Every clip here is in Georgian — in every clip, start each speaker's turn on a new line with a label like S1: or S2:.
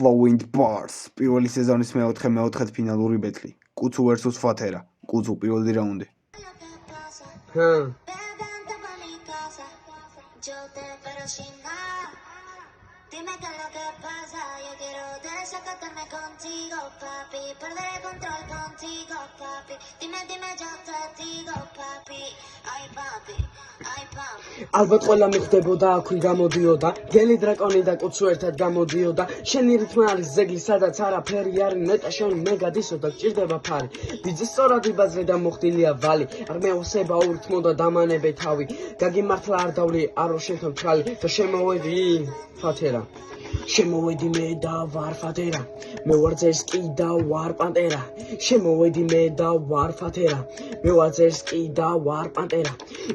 S1: Flowing Bars პირველი სეზონის მეოთხე ფინალური ბეთლი. კუცუ versus Fatera. კუცუ პირველი რაუნდი.
S2: Dime qué es lo que pasa, yo quiero desacatarme contigo, papi. Perder el control contigo, papi. Dime, yo te digo, papi. Ay, papi, ay, papi.
S3: ალბათ ყველა მიხდებოდა, აქვე გამოდიოდა. გელი დრაკონი და კუცუ ერთად გამოდიოდა. შენი რითმა არის ზეგლი, სადაც არაფერი არის, ნეტა შენი მე გადისოდა, გჭირდება ფარი. ბიძი სწორად იბაძრე და მოხდილია ვალი. არ მეოსება ურთმოდა დამანებე თავი. გაგიმართლა არ დავლი, არო შენთან თვალი და შემოვედი Fatera. შემოვედი მე და ვარ Fatera. მე ვარ ზერსკი და ვარ პანტერა. შემოვედი მე და ვარ Fatera. მე ვარ ზერსკი და ვარ პანტერა.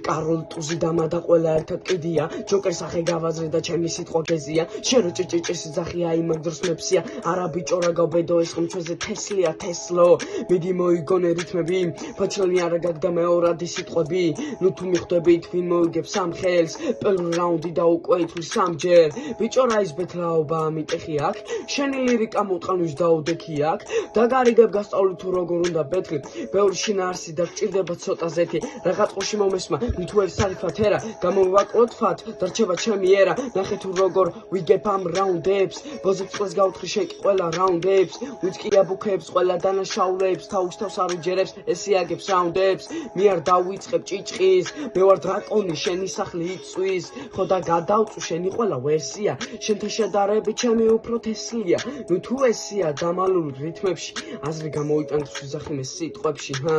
S3: კაროლ ტუზი და ყველა ერთად კიდია. ჯოკერ სახე გავაზრე და ჩემი სიტყვა გეზია. შერო ჭიჭიჭის ძახია იმაგ დროს მეფსია. არა ბიჭორა გავბედო ეს ხმჩვეზე თესლია თესლო. მიდი მოიგონე რითმები. ფაჩლონი არა გაგდა მეორადი სიტყვები. ნუ თუ მიხვდები თქვენ მოიგებს სამ ხელს. პირველ რაუნდი და უკვე ითვლის სამჯერ. ბიჭორა ის ბეთლაობა ამიტეხი აქ. შენი ლირიკა მოტყანვის დაუდექი აქ. დაგარიგებ გასწავლი თუ როგორ უნდა ბეთლი. ბევრი შინაარსი და გჭირდება ცოტა ზეთი. რაღაც ყოში მომესმა თუ ეს არის Fatera. გამოვაკლოთ ფათ დარჩება ჩემი ერა. ნახე თუ როგორ ვიგებ ამ რაუნდებს. ბოზებს წყლს გაუთხრი შეიკი ყველა რაუნდებს. ვიწყი აბუქებს ყველა დანაშაულებს. თავს არ უჯერებს ესი აგებს რაუნდებს. მე არ დავიწყებ ჭიჭყის. მე ვარ დრაკონი შენი სახლი იწვის. ხო და გადავწუ შენი ყველა ვერსია. შენთან შედარებით ჩემი უფრო თესლია. ნუ თუ ესია დამალული რითმებში. აზრი გამოიტანს ვიზახიმე სიტყვებში ჰა.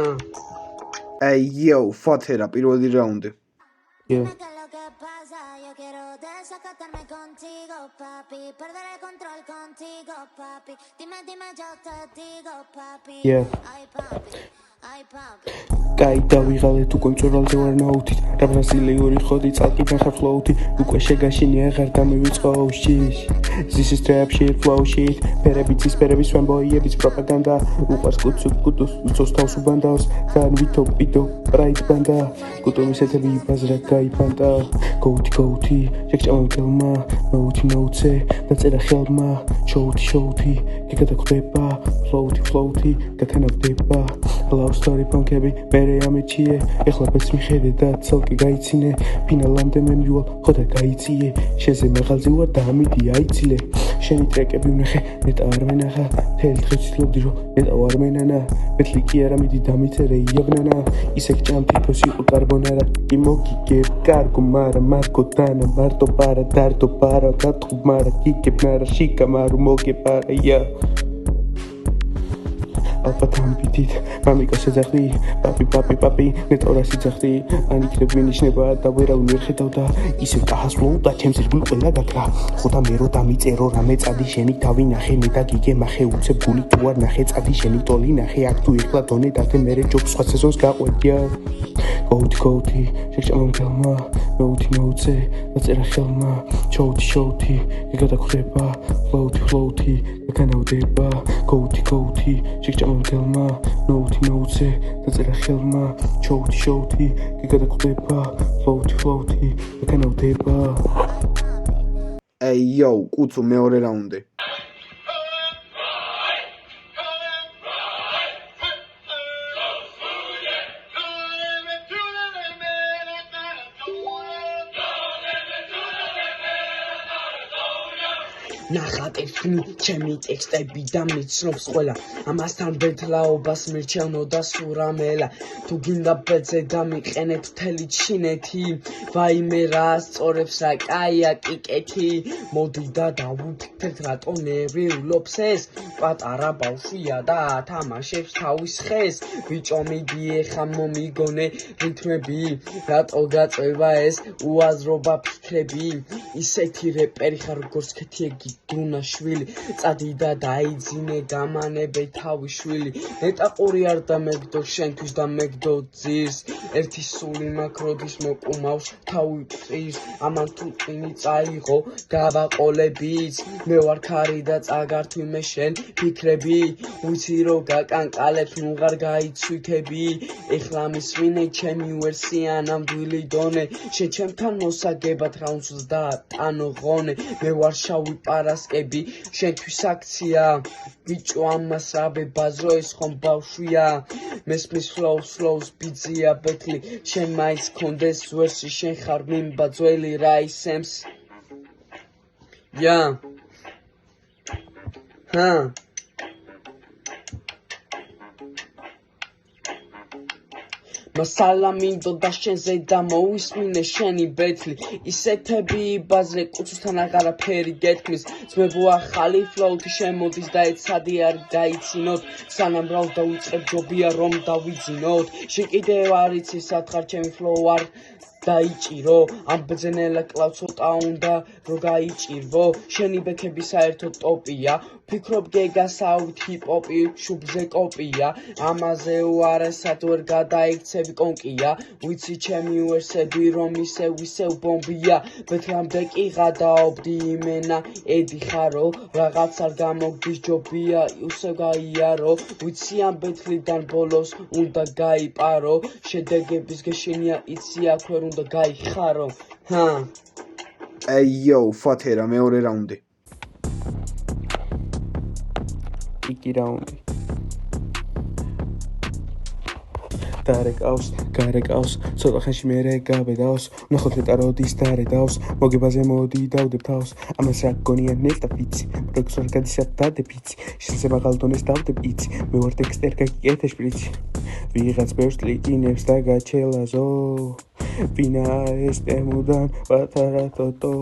S1: Ey yo Fatera პირველი რაუნდი.
S2: Dime qué es lo que pasa, yo quiero desacatarme contigo, papi. Perder el control contigo, papi. Dime, yo te digo, papi. Ay, papi, ay, papi.
S4: Კაი დავიღალე თუ კონტროლზე ვარ ნაუთით რა ბრაზილიური ხოდი წალკიდან ხარ ფლოუთი უკვე შეგაშინე აღარ დამივიწყო shit This is trap shit flow shit ფერებიც ფერების ვამბოიების პროპაგანდა უყარს კუცუს უწოს თავს უბანდავს ძალიან ვითო პრაიდ ბანდა კუტუმის ეთები ბაზრა გაიფანტა გოუთი შეგჭამელმა ნოუთი დაწერა ხელმა შოუთი გიგადაგდება ფლოუთი გათანავდება love story პანკები მერე ამეჩიე ეხლა ბეც მიხედე და ცალკე გაიცინე ფინალამდე მე მივარ ხო და გაიციე შენზე მაღალზე ვარ და ამიდი აიცილე შენი ტრეკები ვნახე ნეტა არ მენახა თელი დღე ვცდილობდი რომ ნეტა არ მენანა მეთლი კი არა მიდი დამიწერე იაბნანა ისე ჭამფიფოს იყო კარბონარა იმოგიგებ კარგო მარა მარკო დანა მარტო პარა დარტო პარა გატყუ მარა გიგებ ნარა შიკა მარუ მოგეპარა ია ალბათამ ვიდით მამიკას ეძახდი პაპი ნეტორას იძახდი ან იქნებ მინიშნება და ვერავინ ვერ ხედავდა ისევ დაასვლოდა ჩემს ირგვლივ ყველა გაქრა ხო და მე რო დამიწერო რამე წადი შენი თავი ნახე მე და გიგე მახე უცებ გული თუ არ ნახე წადი შენი ტოლი ნახე აქ თუ ეხლა დონე დათე მერე ჯობს სხვა სეზონს გაყვედია გოუთი შეგჭამელმა ნოუთი დაწერა ხელმა შოუთი გიგადაგხვდება ფლოუთი განავდება გოუთი შეგჭამელმა ნოუთი დაწერა ხელმა შოუთი გიგადაგხვდება ფლოუთი განავდება
S1: Ey yo კუცუ მეორე რაუნდი.
S3: ნახატებნი ჩემი ტექსტები და მიცნობს ყველა ამასთან ბეთლაობას მირჩევნო და სურამელა თუ გინდა ბეძე დამიყენებ მთელი ჩინეთი ვაიმე რა სწორებს რა კაია კიკეთი მოდი და დავუფრთხეთ რატომ ნერვიულობს ეს პატარა ბავშვია და თამაშებს თავის ხეს ბიჭო მიდი ეხა მომიგონე რითმები რატო გაწევა ეს უაზრობა ფიქრები ისეთი რეპერი ხარ როგორც ქეთიეგი დუნაშვილი წადი და დაიძინე გამანებე თავი შვილი ნეტა ყური არ დამეგდო შენთვის და მეგდო ძირს ერთი სული მაკროდის მოკუმავს თავი წირს ამან თუ წინი წაიღო გავაყოლებიც მე ვარ ქარი და წაგართვი მე შენ ფიქრები ვიცი რომ გაკანკალებს ნუღარ გაიცვითები ეხლა მისვინე ჩემი ვერსია ნამდვილი დონე შე ჩემთან მოსაგებად რაუნდს და ტანო ღონე მე ვარ შავი პარა მასკები შენთვის აქცია ბიჭო ამას აბე ბაზრო ეს ხომ ბავშვია მესმის flows ბიძია ბეთლი შენ მაინც კონდეს ვერსი შენ ხარ მიმბაძველი რა ისემს მასალა მინდოდა შენზე და მოვისმინე შენი ბეთლი ისეთები იბაზრე კუცუსთან აღარაფერი გეთქმის ძმებო ახალი ფლოუთი შემოდის და ეცადი არ დაიცინოთ სანამ ბრალს დავიწყებ ჯობია რომ დავიძინოთ შენ კიდევ არ იცი სათხარ ჩემი ფლოუ არ დაიჭირო ამ ბძენელა კლავ ცოტა უნდა რო გაიჭირვო შენი ბექები საერთოდ ტოპია ფიქრობ გეგასავით ჰიპ-ჰოპი შუბზე კოპია ამაზე უარესად ვერ გადაიქცევი კონკია ვიცი ჩემი ვერსები რომ ისევ ბომბია ბეთლამდე კი გადაობდი იმენა ედი ხარო რაღაც არ გამოგდის ჯობია უსევ გაიარო ვიცი ამ ბეთლიდან ბოლოს უნდა გაიპარო შედეგების გეშენია იცი აქ ვერ უნდა გაიხარო
S1: Yo, ფათერა მეორე რაუნდი.
S4: Iki raundi. Darekaus, garekaus, ცოტა ხანში მერე გავედავს, ნახოთ მეტაროდის დარედავს, მოგებაზე მოდი დავდებ თავს, ამას რა გონია ნეტა ფიცი, პროექტს არ გადისად დადებიცი, შეიძლება ღალდონეს დავდებ იცი, მე ვარ ტექსტერ გაკეთე შპრიცი, ვიღაც ბევრს ლიკინებს და გაჩელაზო, ვინა ეს ტემუდან პატარა ტოტო,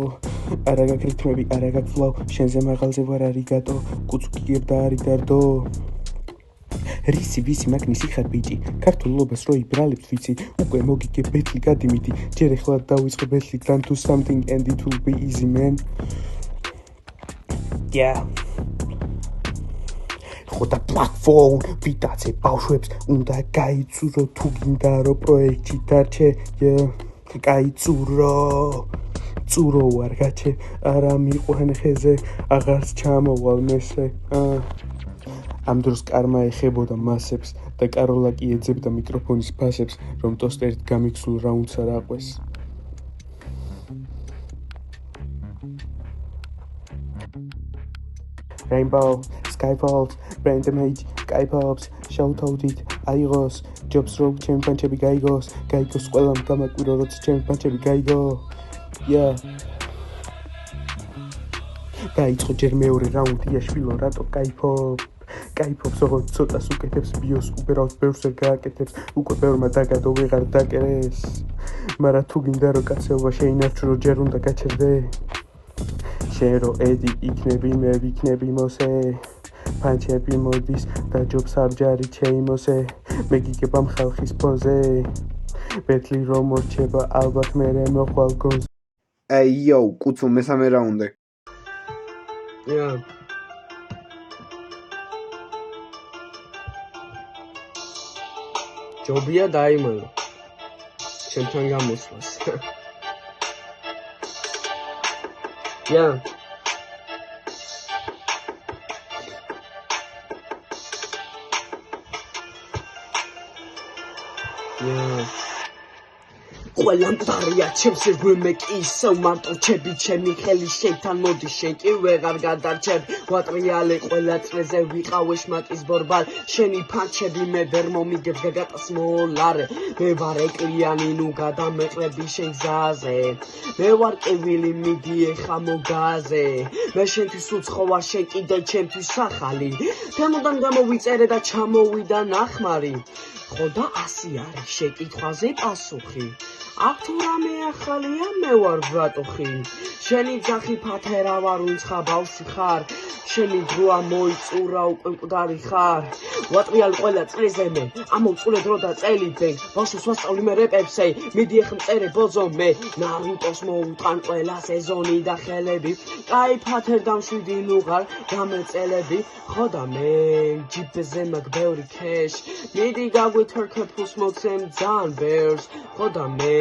S4: არა გაქვს რითმები, არა გაქვს ფლოუ, შენზე მაღალზე ვარ არიგატო, კუცუკიებ და არიდარდო. რისი ვისი მაგნისი ხარ ბიჭი ქართულობას რო იბრალებს ვიცი უკვე მოგიგე ბეთლი გადიმიდი ჯერ ეხლა დავიწყე ბეთლი plan to something and it will be easy man ხოდა platform ვიტაცე ბავშვებს უნდა გაიცურო თუ გინდა რომ პროექტი დარჩე გაიცურო წურო ვარ გაჩე არა მიყვენ ხეზე აღარც ჩამოვალ მესე ამ დროს კარმა ეხებოდა მასებს და კაროლა კი ეძებდა მიკროფონის ფასებს, რომ ტოსტერით გამიქსულ რაუნდს არ აყვეს. Rainbow, Skyfall, Brain Damage, Skypops, Shoutout-ით, აიღოს, Jobs რო ჩემი პანჩები გაიგოს, გაიგოს ყველამ გამაკვირო როცა ჩემი პანჩები გაიგო. დაიწყო ჯერ მეორე რაუნდია შვილო რატო кайფობ кайფობს როგორც ცოტას უკეთებს ბიოს უბრალოდ ბევრს ვერ გააკეთებს უკვე ბევრმა დაგადო ვეღარ დაკერეს მაგრამ თუ გინდა რომ კაცეობა შეინარჩუნო ჯერ უნდა გაჩერდე შენ რო ედი იქნები მე ვიქნები მოსე პანჩები მოდის და ჯობს აბჯარი ჩემოსე მე გიგებ ამ ხალხის პოზე ბეთლი რომ მორჩება ალბათ მე მოხვალ გონზე
S1: Yo, კუცუ მესამე რაუნდი
S3: ჯობია დაიმალო ჩემთან გამოსვლას ყველა მყარია ჩემს ირგვიმე კი ისევ მარტო ჩები ჩემი ხელი შენთან მოდი შენ კი ვეღარ გადარჩებ ვატრიალე ყველა წრეზე ვიყავე შმაკის ბორბალ შენი ფანჩები მე ვერ მომიგებ გაგატას მოლარე მე ვარ ეკლიანი ნუ გადამეყრები შენ გზაზე მე ვარ კევილი მიდი ეხა მოგაზე მე შენთვის უცხოა შენ კიდე ჩემთვის ახალი თემოდან გამოვიწერე და ჩამოვიდა ნახმარი ხოდა 100 არის შეკითხვაზე პასუხი აქ თუ რამე ახალია მე ვარ ბრატოხი შენი ძახი ფათერა ვარ უნცხა ბავშვი ხარ შენი დროა მოიწურა უკვე მკვდარი ხარ ვატრიალ ყველა წრეზე მე ამოვწურე დრო და წელი ბენ ბავშვს ვასწავლი მე რეპებსე მიდი ახ მწერე ბოზო მე ნარუტოს მოუტყან ყველა სეზონი და ხელები კაი ფათერ დამშვიდი ნუღარ გამეწელები ხოდა მე ჯიბზე მაგ ბევრი ქეშ მიდი გაგვითორქე ფულს მოცემ ძალიან ბევრს ხოდა მე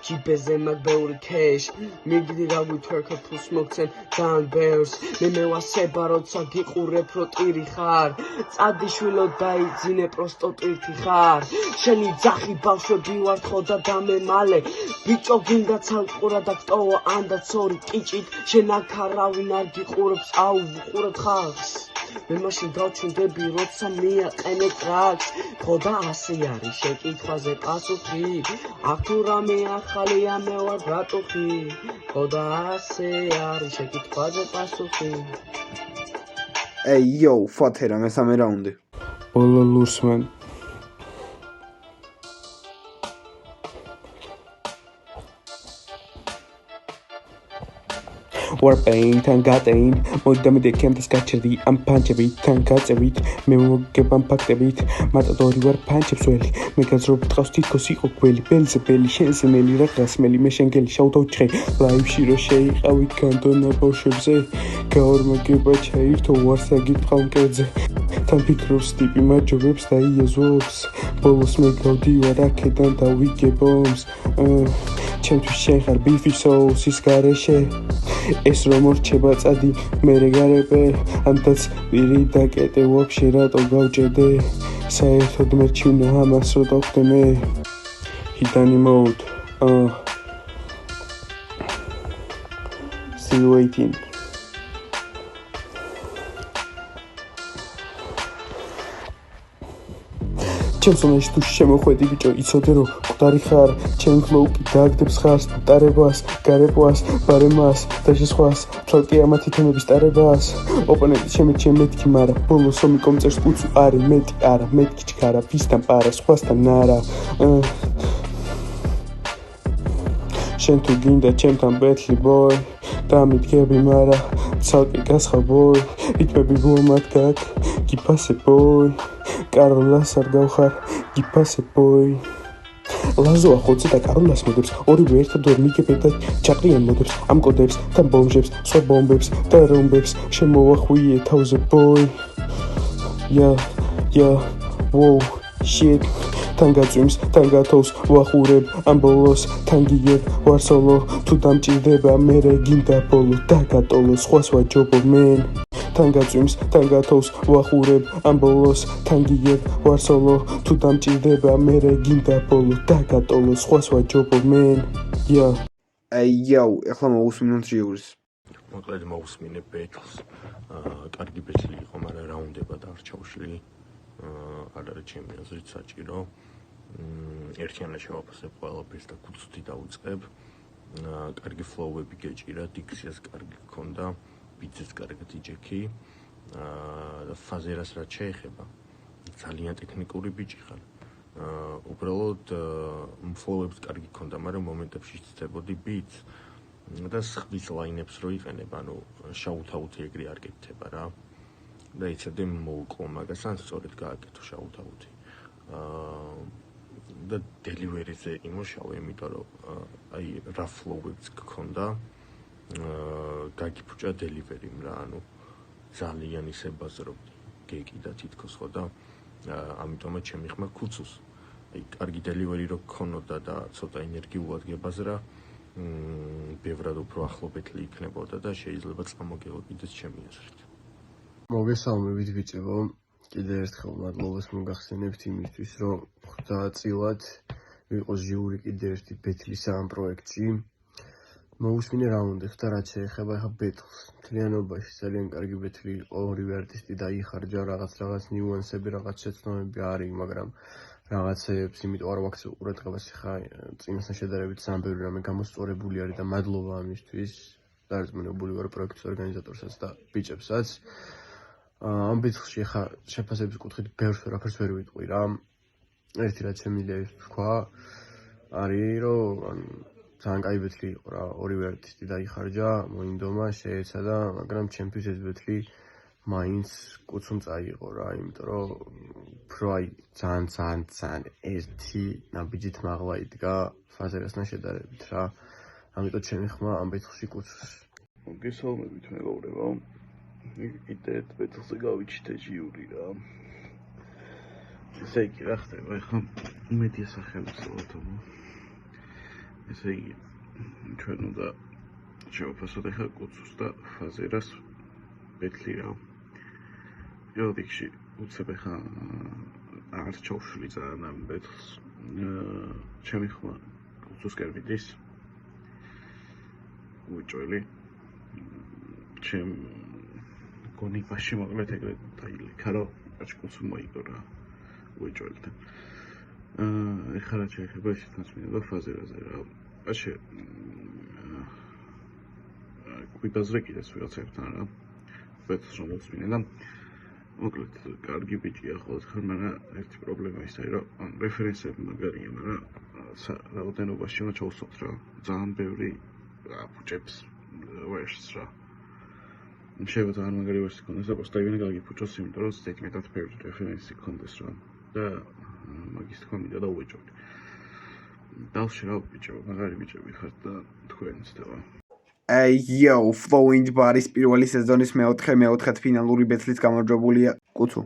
S3: ჯიბზე მაგ ბევრი ქეშ მიდი გაგვითორქე ფულს მოცემ ძალიან ბევრს მე მევასება როცა გიყურებ რო ტირი ხარ წადი შვილო ველოდ დაიძინე პროსტოტვირთი ხარ შენი ძახი ბავშვები ვართ ხო და დამემალე ბიჭო გინდა ცალყურა და გტოვო ანდაც ორი კიჭით შენ აქ არავინ არ გიყურებს აუ ვუყურებ ხალხს მე მაშინ დავჩუნდები როცა მიაყენე ტრაქს ხო და ასე არის შეკითხვაზე პასუხი აქ თუ რამე ახალია მე ვარ რატუხი ხო და ასე არის შეკითხვაზე პასუხი
S1: Ey, yo, Fatera, მესამე რაუნდი.
S4: ბოლო ლურსმან Warpaint თან გატეინ მოდამე დეკემდეს გაჩერდი ამ პანჩებით თან გაწევით მე მოგებამ ფაქტებით მატადორი ვარ პანჩებს ველი მე გაზრობ ტყავს თითქოს იყო გველი ბელზე ბელი შენზე ნელი რაღაც მელი მე შენგელი შავდავჭრე ლაივში რო შეიყავი კანტონა ბავშვებზე გაორმაგება ჩაირთო ვარსაგით ყავკეზე თან ფიქრობს ტიპი მაჯობებს და იეზობს ბოლოს მე გავდივარ აქედან და ვიგებომს ჩემთვის შენ ხარ ბიფი სოუსის გარეშე ეს რომ რჩება წადი მე რეგარებე ანთაც პირი დაკეტე ვაფშე რატო გავჭედე საერთოდ მერჩივნა ამას რო დავხდე მე ჰიტანი მოდ still waiting ჩემსონაში თუ შემოხვედი ბიჭო იცოდე რომ ყდარი ხარ ჩემ ფლოუკი დააგდებს ხარს ტარებას გარეყვას ბარემას და შესხვას თალკი ამათი თემების ტარებას ოპონენტი შემეჩი მეთქი მარა ბოლოს ომი კომწერს უცუ არი მეტი არა მეთქი ჩქარა ფისთან პარა სხვასთან არა შენ თუ გინდა ჩემთან ბეთლი ბოი დამიდგები მარა ცალკე გასხა ბოი იტმები გულმად გაკ გიფასე ბოი კაროლას არ გავხარ გიფასე ბოი ლაზოა ხოცი და კაროლას მოდებს ორივე ერთად ვერ მიგებენ და ჩაყრიან მოდებს ამ კოდებს თან ბომბებს სხვა ბომბებს და რომბებს შემოვახვიე თავზე ბოი ია ვოუ shit თან გაწვიმს თან გათოვს ვახურებ ამ ბოლოს თან გიგებ ვარ სოლო თუ დამჭირდება მე გინდა ბოლო და გატოლო სხვას ვაჯობო მენ თან გაწვიმს თან გათოვს ვახურებ ამ ბოლოს თან გიგებ ვარ სოლო თუ დამჭირდება მე გინდა ბოლო და გატოლო სხვას ვაჯობო მენ
S1: Ey, yo, ეხლა მოусმინოთ ჟიურის.
S5: მოკლედ მოусმინე ბეთლს. კარგი ბეთლი იყო, მაგრამ რაუნდება დარჩაუშვილი. არ არის ჩემი აზრით საჭირო. ერთიანად შევაფასებ ყველაფერს და კუცუთი დავუწყებ. კარგი ფლოუები გეჭირა, დიქციას კარგი გქონდა, ბიცეც კარგად იჯექი. ფაზერას რაც შეეხება, ძალიან ტექნიკური ბიჭი ხარ. უბრალოდ ფლოუებს კარგი გქონდა, მაგრამ მომენტებში ცდებოდი ბიტს და სხვის ლაინებს რო იყენებ, ანუ შაუთავუთი ეგრე არ გეკეთება რა. და იცოდი მოუკლო მაგას ან სწორედ გააკეთო შაუთავუთი. და დელივერიზე იმუშავე, იმიტომ რომ აი რა ფლოუებს გქონდა, გაგიფუჭა დელივერიმ რა, ანუ ძალიან ისე ბაზრობდი, გეკიდა თითქოს ხო და ამიტომაც შემიხმა ქუცუს. აი კარგი დელივერი რო გქონოდა და ცოტა ენერგიულად გებაზრა, ბევრად უფრო ახლო ბეთლი იქნებოდა და შეიძლება წამოგეყიდეს ჩემი აზრით.
S6: მოგესალმებით ბიჭებო, კიდევ ერთხელ მადლობას მოგახსენებთ იმისთვის, რომ ხვდაწილად ვიყოს ჟიური კიდევ ერთი ბეთლის ამ პროექტში. მოусმინე რაუნდი ხდა რაც შეეხება ახლა ბეთლს. მთლიანობაში ძალიან კარგი ბეთლი იყო, ორივე არტისტი დაიხარჯა, რაღაც ნიუანსები, რაღაც შეცდომები არის, მაგრამ რაღაცებს, იმიტომ არ ვაქცევ ყურადღებას ხა წინასთან შედარებით ძალიან ბევრი რამე გამოსწორებული არის და მადლობა ამისთვის. დარწმუნებული ვარ პროექტის ორგანიზატორსაც და ბიჭებსაც. ამ ბეთლში ხა შეფასების კუთხით ბევრს ვერაფერს ვერ ვიტყვი რა. ერთი რაც შემიძლია ის თქვა, არის რომ ძალიან კაი ბეთლი იყო რა, ორივე არტისტი დაიხარჯა, მოინდომა, შეეცადა, მაგრამ ჩემთვის ეს ბეთლი მაინც კუცუმ წაიღო რა, იმიტომ რომ უფრო აი ძალიან ერთი ნაბიჯით მაღლა იდგა ფაზერასთან შედარებით რა. ამიტომ ჩემი ხმა ამ ბეთლში კუცს.
S7: მოგესალმებით მეგობრებო. კიდევ ერთ ბეთლზე გავიჩიტე ჟიური რა. ესე იგი რა ხდება ახლა მედია სახელმწიფო. ესე იგი ჩვენ უნდა შევაფასოთ ახლა კუცუს და ფაზერას ბეთლი რა. პირველ რიგში უცებ ხა აღარ ჩავშვილი ძალიან ამ ბეთლს. ჩემი ხმა უცუსკერ მიდის. უჭველი. ჩემ გონიბაში მოკლედ ეგრე დაილიქა რომ აჭკუც მოიგო რა უჭველთან. ეხლა რა შეიძლება შეთანხმება მინდა ფაზერაზე რა. ასე გვიბაზრე კიდეც ვიღაცებთან რა. ბეთლს რომ მოვწმინე და მოკლედ კარგი ბიჭია ხოლმე, მაგრამ ერთი პრობლემა ის არის რომ რეფერენსები მაგარია, მაგრამ რაოდენობაში უნდა ჩავსვათ რა. ძალიან ბევრი ფუჭებს ვერსს რა. შეიძლება ძალიან მაგარი ვერსი ქონდეს და პოსტაივინე გაგიფუჭოს, იმიტომ რომ ზედ მეტად ბევრი რეფერენსი ქონდეს რა. და მაგის თქვა მინდა და უეჭვდი. დავში რა ბიჭო, მაგარი ბიჭები ხართ და თქვენც და
S1: Yo, Flowing Baris პირველი სეზონის მეოთხე ფინალური ბეთლით გამარჯვებულია კუცუ.